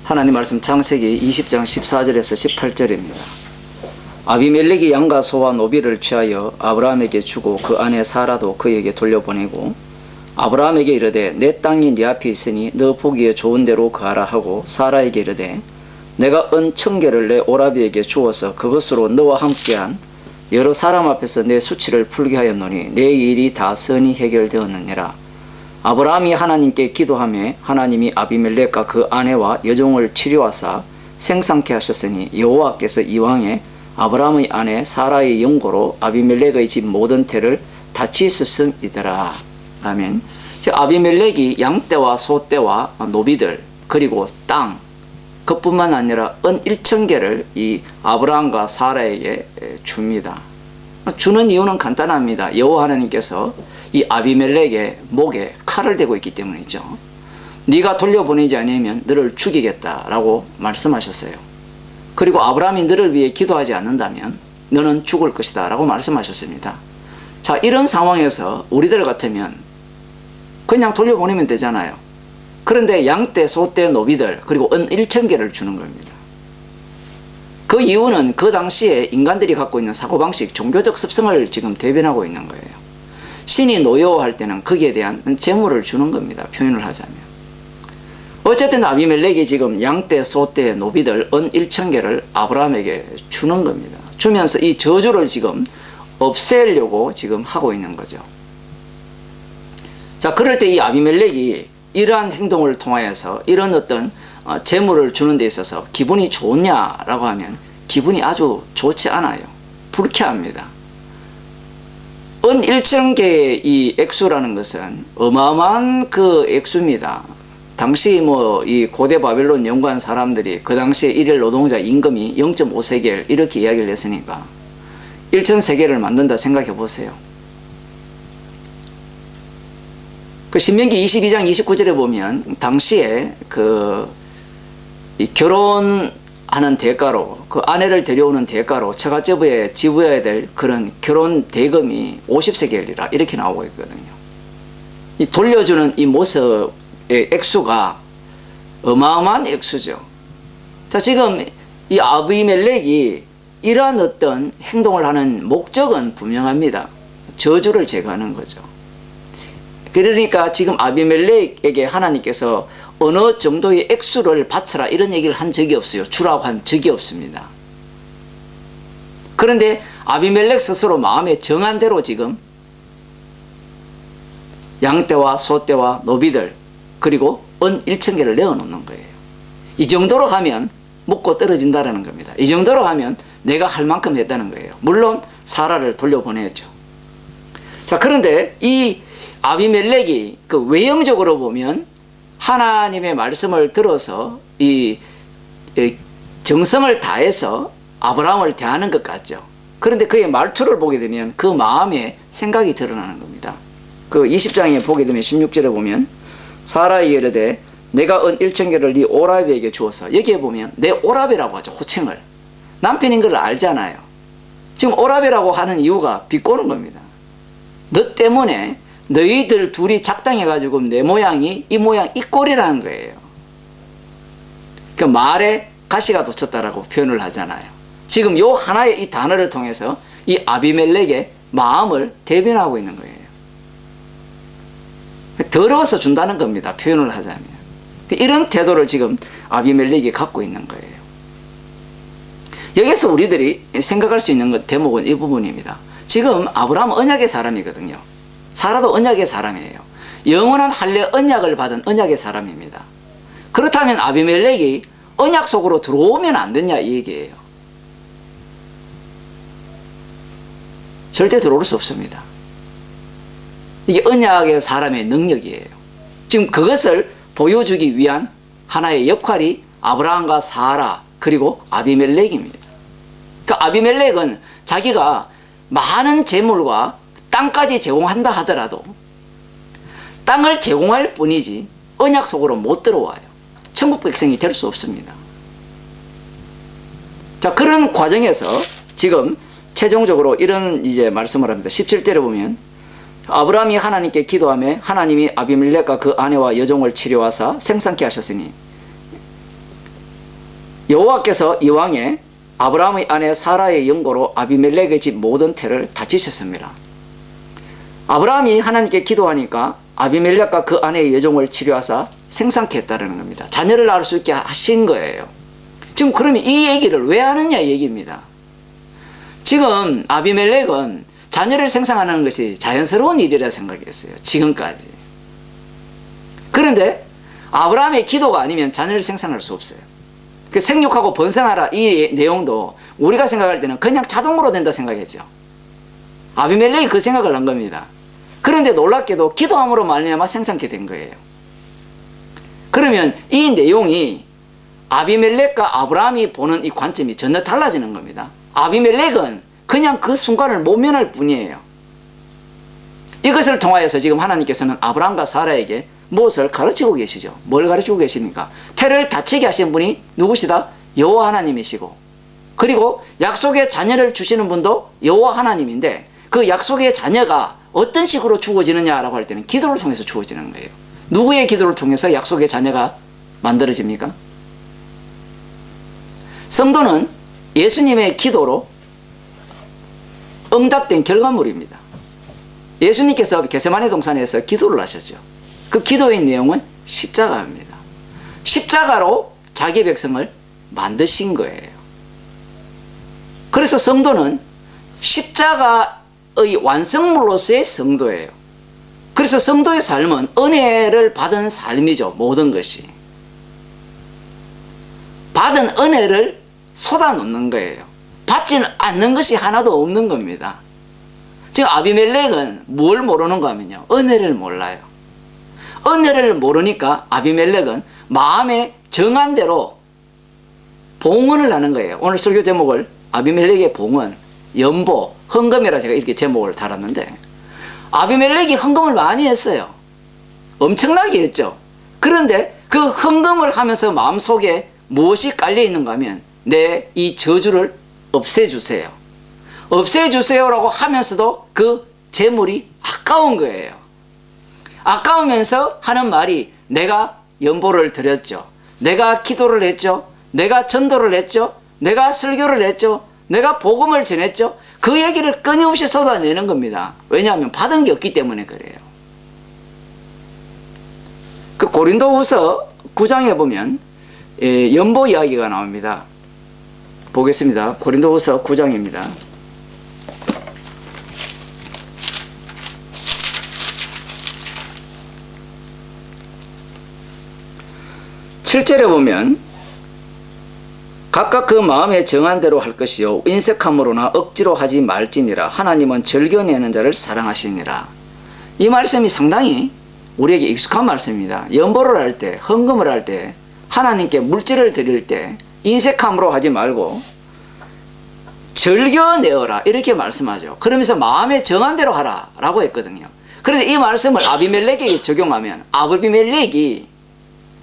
하나님 말씀 창세기 20장 14절에서 18절입니다. 아비멜렉이 양과 소와 노비를 취하여 아브라함에게 주고 그 아내 사라도 그에게 돌려보내고 아브라함에게 이르되 내 땅이 네 앞에 있으니 너 보기에 좋은 대로 거하라 하고 사라에게 이르되 내가 은 1000개를 내 오라비에게 주어서 그것으로 너와 함께한 여러 사람 앞에서 내 수치를 풀게 하였노니 내 일이 다 선히 해결되었느니라. 아브라함이 하나님께 기도하며 하나님이 아비멜렉과 그 아내와 여종을 치료하사 생상케 하셨으니 여호와께서 이왕에 아브라함의 아내 사라의 영고로 아비멜렉의 집 모든 태를 다치셨음이더라. 아멘. 즉 아비멜렉이 양떼와 소떼와 노비들 그리고 땅 그뿐만 아니라 은 1000개를 이 아브라함과 사라에게 줍니다. 주는 이유는 간단합니다. 여호와 하나님께서 이 아비멜렉의 목에 칼을 대고 있기 때문이죠. 네가 돌려보내지 않으면 너를 죽이겠다라고 말씀하셨어요. 그리고 아브라함이 너를 위해 기도하지 않는다면 너는 죽을 것이다 라고 말씀하셨습니다. 자, 이런 상황에서 우리들 같으면 그냥 돌려보내면 되잖아요. 그런데 양떼, 소떼, 노비들 그리고 은 1000개를 주는 겁니다. 그 이유는 그 당시에 인간들이 갖고 있는 사고방식, 종교적 습성을 지금 대변하고 있는 거예요. 신이 노여워할 때는 거기에 대한 재물을 주는 겁니다. 표현을 하자면. 어쨌든 아비멜렉이 지금 양떼, 소떼, 노비들 은 1000개를 아브라함에게 주는 겁니다. 주면서 이 저주를 지금 없애려고 지금 하고 있는 거죠. 자, 그럴 때 이 아비멜렉이 이러한 행동을 통하여서 이런 어떤 재물을 주는 데 있어서 기분이 좋냐라고 하면 기분이 아주 좋지 않아요. 불쾌합니다. 은 1000개의 이 액수라는 것은 어마어마한 그 액수입니다. 당시 이 고대 바벨론 연구한 사람들이 그 당시에 일일 노동자 임금이 0.5세겔 이렇게 이야기를 했으니까 1000세겔을 만든다 생각해 보세요. 그 신명기 22장 29절에 보면 당시에 이 결혼하는 대가로 그 아내를 데려오는 대가로 처가제부에 지불해야 될 그런 결혼 대금이 50세겔이라 이렇게 나오고 있거든요. 이 돌려주는 이 모습의 액수가 어마어마한 액수죠. 자, 지금 이 아비멜렉이 이러한 어떤 행동을 하는 목적은 분명합니다. 저주를 제거하는 거죠. 그러니까 지금 아비멜렉에게 하나님께서 어느 정도의 액수를 바쳐라 이런 얘기를 한 적이 없어요. 주라고 한 적이 없습니다. 그런데 아비멜렉 스스로 마음에 정한 대로 지금 양떼와 소떼와 노비들 그리고 은 1000개를 내어놓는 거예요. 이 정도로 하면 먹고 떨어진다는 겁니다. 이 정도로 하면 내가 할 만큼 했다는 거예요. 물론 사라를 돌려보내죠. 자, 그런데 이 아비멜렉이 그 외형적으로 보면 하나님의 말씀을 들어서 이 정성을 다해서 아브라함을 대하는 것 같죠. 그런데 그의 말투를 보게 되면 그 마음에 생각이 드러나는 겁니다. 그 20장에 보게 되면 16절에 보면 사라에게 이르되 내가 은 1000개를 네 오라비에게 주어서 여기에 보면 내 오라비라고 하죠. 호칭을. 남편인 걸 알잖아요. 지금 오라비라고 하는 이유가 비꼬는 겁니다. 너 때문에 너희들 둘이 작당해가지고 내 모양이 이 모양 이 꼴이라는 거예요. 그 말에 가시가 돋쳤다라고 표현을 하잖아요. 지금 요 하나의 이 단어를 통해서 이 아비멜렉의 마음을 대변하고 있는 거예요. 더러워서 준다는 겁니다. 표현을 하자면. 이런 태도를 지금 아비멜렉이 갖고 있는 거예요. 여기서 우리들이 생각할 수 있는 대목은 이 부분입니다. 지금 아브라함은 언약의 사람이거든요. 사라도 언약의 사람이에요. 영원한 할례 언약을 받은 언약의 사람입니다. 그렇다면 아비멜렉이 언약 속으로 들어오면 안 되냐 이 얘기예요. 절대 들어올 수 없습니다. 이게 언약의 사람의 능력이에요. 지금 그것을 보여주기 위한 하나의 역할이 아브라함과 사라 그리고 아비멜렉입니다. 그 아비멜렉은 자기가 많은 재물과 땅까지 제공한다 하더라도 땅을 제공할 뿐이지 언약 속으로 못 들어와요. 천국 백성이 될 수 없습니다. 자, 그런 과정에서 지금 최종적으로 이런 이제 말씀을 합니다. 17절에 보면 아브라함이 하나님께 기도하며 하나님이 아비멜렉과 그 아내와 여종을 치료하사 생산케 하셨으니 여호와께서 이왕에 아브라함의 아내 사라의 연고로 아비멜렉의 집 모든 태를 다치셨습니다. 아브라함이 하나님께 기도하니까 아비멜렉과 그 아내의 여종을 치료하사 생산케 했다는 겁니다. 자녀를 낳을 수 있게 하신 거예요. 지금 그러면 이 얘기를 왜 하느냐 이 얘기입니다. 지금 아비멜렉은 자녀를 생산하는 것이 자연스러운 일이라 생각했어요. 지금까지. 그런데 아브라함의 기도가 아니면 자녀를 생산할 수 없어요. 그 생육하고 번성하라 이 내용도 우리가 생각할 때는 그냥 자동으로 된다 생각했죠. 아비멜렉이 그 생각을 한 겁니다. 그런데 놀랍게도 기도함으로 말미암아 생산케 된 거예요. 그러면 이 내용이 아비멜렉과 아브라함이 보는 이 관점이 전혀 달라지는 겁니다. 아비멜렉은 그냥 그 순간을 모면할 뿐이에요. 이것을 통하여서 지금 하나님께서는 아브라함과 사라에게 무엇을 가르치고 계시죠? 뭘 가르치고 계십니까? 태를 다치게 하신 분이 누구시다? 여호와 하나님이시고, 그리고 약속의 자녀를 주시는 분도 여호와 하나님인데, 그 약속의 자녀가 어떤 식으로 주어지느냐라고 할 때는 기도를 통해서 주어지는 거예요. 누구의 기도를 통해서 약속의 자녀가 만들어집니까? 성도는 예수님의 기도로 응답된 결과물입니다. 예수님께서 겟세마네 동산에서 기도를 하셨죠. 그 기도의 내용은 십자가입니다. 십자가로 자기 백성을 만드신 거예요. 그래서 성도는 십자가의 완성물로서의 성도예요. 그래서 성도의 삶은 은혜를 받은 삶이죠. 모든 것이. 받은 은혜를 쏟아놓는 거예요. 받지 않는 것이 하나도 없는 겁니다. 지금 아비멜렉은 뭘 모르는가 하면요, 은혜를 몰라요. 은혜를 모르니까 아비멜렉은 마음에 정한 대로 봉헌을 하는 거예요. 오늘 설교 제목을 아비멜렉의 봉헌, 연보, 헌금이라 제가 이렇게 제목을 달았는데, 아비멜렉이 헌금을 많이 했어요. 엄청나게 했죠. 그런데 그 헌금을 하면서 마음속에 무엇이 깔려 있는가 하면, 내 이 저주를 없애주세요. 없애주세요라고 하면서도 그 재물이 아까운 거예요. 아까우면서 하는 말이, 내가 연보를 드렸죠. 내가 기도를 했죠. 내가 전도를 했죠. 내가 설교를 했죠. 내가 복음을 전했죠. 그 얘기를 끊임없이 쏟아내는 겁니다. 왜냐하면 받은 게 없기 때문에 그래요. 그 고린도후서 9장에 보면 연보 이야기가 나옵니다. 보겠습니다. 고린도후서 9장입니다. 7절에 보면, 각각 그 마음에 정한 대로 할 것이요 인색함으로나 억지로 하지 말지니라. 하나님은 즐겨내는 자를 사랑하시니라. 이 말씀이 상당히 우리에게 익숙한 말씀입니다. 연보를 할 때, 헌금을 할 때, 하나님께 물질을 드릴 때 인색함으로 하지 말고 즐겨내어라 이렇게 말씀하죠. 그러면서 마음에 정한 대로 하라 라고 했거든요. 그런데 이 말씀을 아비멜렉에게 적용하면 아비멜렉이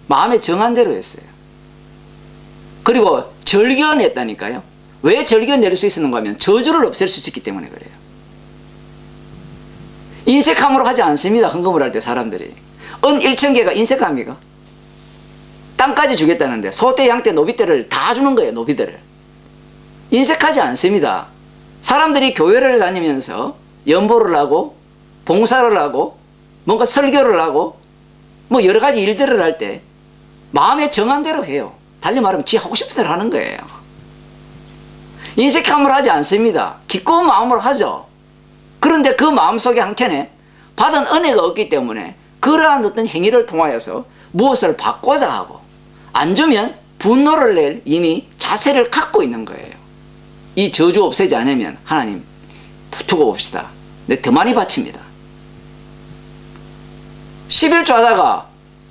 마음에 정한 대로 했어요. 그리고 즐겨냈다니까요. 왜 즐겨낼 수 있었는가 하면 저주를 없앨 수 있기 때문에 그래요. 인색함으로 하지 않습니다. 헌금을 할 때 사람들이. 은 1,000개가 인색합니까? 땅까지 주겠다는데 소떼, 양떼, 노비떼를 다 주는 거예요. 노비들을. 인색하지 않습니다. 사람들이 교회를 다니면서 연보를 하고 봉사를 하고 뭔가 설교를 하고 뭐 여러 가지 일들을 할 때 마음에 정한 대로 해요. 달리 말하면 지 하고 싶은 대로 하는 거예요. 인색함으로 하지 않습니다. 기꺼운 마음으로 하죠. 그런데 그 마음속에 한켠에 받은 은혜가 없기 때문에 그러한 어떤 행위를 통하여서 무엇을 받고자 하고, 안 주면 분노를 낼 이미 자세를 갖고 있는 거예요. 이 저주 없애지 않으면 하나님 두고 봅시다. 내 더 많이 바칩니다. 11조 하다가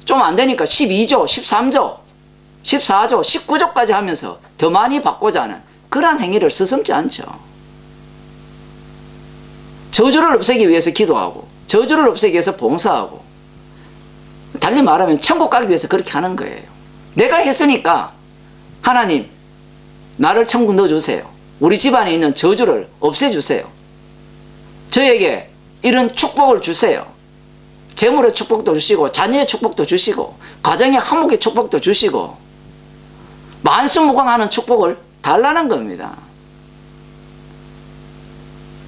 좀 안 되니까 12조, 13조, 14조, 19조까지 하면서 더 많이 받고자 하는 그러한 행위를 서슴지 않죠. 저주를 없애기 위해서 기도하고, 저주를 없애기 위해서 봉사하고, 달리 말하면 천국 가기 위해서 그렇게 하는 거예요. 내가 했으니까 하나님 나를 천국 넣어주세요. 우리 집안에 있는 저주를 없애주세요. 저에게 이런 축복을 주세요. 재물의 축복도 주시고, 자녀의 축복도 주시고, 가정의 화목의 축복도 주시고, 만수무강하는 축복을 달라는 겁니다.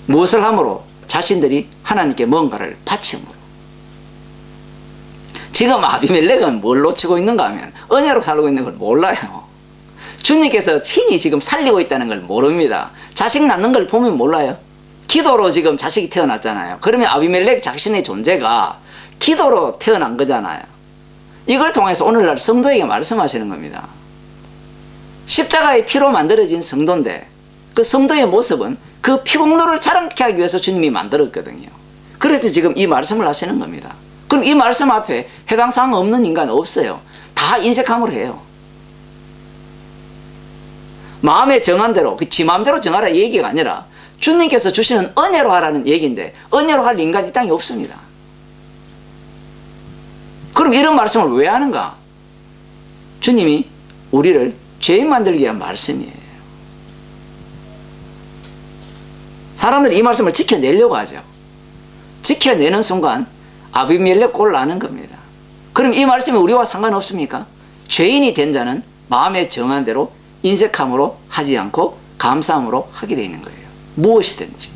무엇을 함으로? 자신들이 하나님께 뭔가를 바침으로. 지금 아비멜렉은 뭘 놓치고 있는가 하면 은혜로 살고 있는 걸 몰라요. 주님께서 친히 지금 살리고 있다는 걸 모릅니다. 자식 낳는 걸 보면 몰라요. 기도로 지금 자식이 태어났잖아요. 그러면 아비멜렉 자신의 존재가 기도로 태어난 거잖아요. 이걸 통해서 오늘날 성도에게 말씀하시는 겁니다. 십자가의 피로 만들어진 성도인데 그 성도의 모습은 그 피공로를 자랑케 하기 위해서 주님이 만들었거든요. 그래서 지금 이 말씀을 하시는 겁니다. 그럼 이 말씀 앞에 해당 사항 없는 인간 없어요. 다 인색함으로 해요. 마음에 정한 대로, 지 마음대로 정하라 이 얘기가 아니라 주님께서 주시는 은혜로 하라는 얘기인데 은혜로 할 인간이 이 땅에 없습니다. 그럼 이런 말씀을 왜 하는가? 주님이 우리를 죄인 만들기 위한 말씀이에요. 사람들이 이 말씀을 지켜내려고 하죠. 지켜내는 순간 아비멜렉 꼴을 나는 겁니다. 그럼 이 말씀이 우리와 상관없습니까? 죄인이 된 자는 마음에 정한 대로 인색함으로 하지 않고 감사함으로 하게 되어 있는 거예요. 무엇이든지.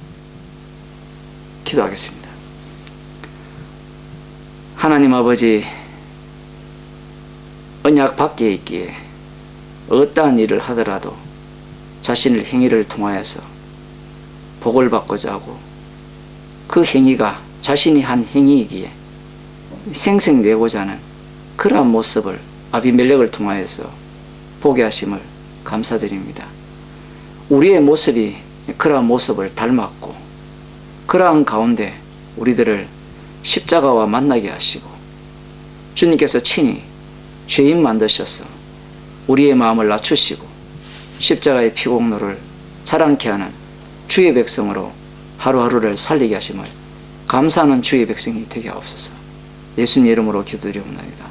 기도하겠습니다. 하나님 아버지, 언약 밖에 있기에 어떠한 일을 하더라도 자신의 행위를 통하여서 복을 받고자 하고 그 행위가 자신이 한 행위이기에 생색내고자 하는 그러한 모습을 아비멜렉을 통하여서 보게 하심을 감사드립니다. 우리의 모습이 그러한 모습을 닮았고 그러한 가운데 우리들을 십자가와 만나게 하시고 주님께서 친히 죄인 만드셔서 우리의 마음을 낮추시고 십자가의 피공로를 자랑케 하는 주의 백성으로 하루하루를 살리게 하심을 감사하는 주의 백성이 되게 하옵소서. 예수님 이름으로 기도드리옵나이다.